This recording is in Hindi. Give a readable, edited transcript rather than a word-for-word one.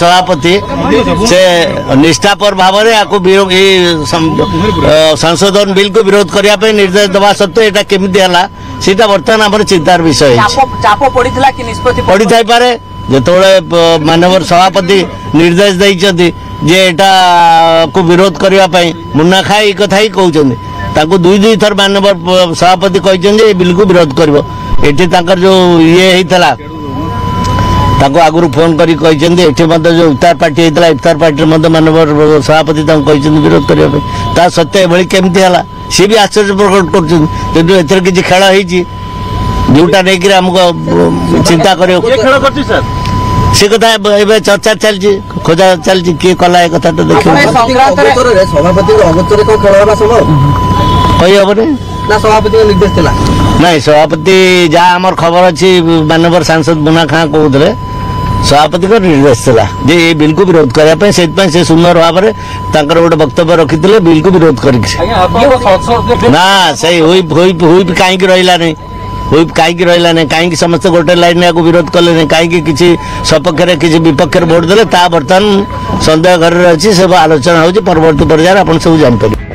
सभापति से निष्ठापर भाव संशोधन बिल को विरोध करने निर्देश दवा सत्वे यहाँ केमी है सीटा बर्तमान आम चिंतार विषय पड़ी थाई पारे जो मानव सभापति निर्देश देते जे एटा को विरोध करने मुन्ना खाई कथा ही कहते दुई थर मानव सभापति कहते बिल को विरोध कर जो ये होता आगुरी फोन कर जो इफ्तार पार्टी होता इफ्तार पार्टी मानव सभापति विरोध करने सत्य एभली केमती है सी भी आश्चर्य प्रकट कर किसी खेल हो जोटा नहीं आमको चिंता कर से कथा चर्चा चलती खोजा चलती किए कला कथा तो देख कही हम नहीं सभापति जहाँ आम खबर अच्छी मानवर सांसद मुन्ना खां कहते सभापति को निर्देश था जे ये बिल को विरोध करने से सुंदर भाव में गोटे वक्तव्य रखी बिल को विरोध कर कहीं रहा नहीं हुई कहीं रहा नहीं कहीं समस्त गोटे लाइन को विरोध कले कहीं किसी सपक्ष किसी विपक्ष भोट देले बर्तमान संदेह घर अच्छी सब आलोचना हो परवर्ती पर्यायर आप सब जानते।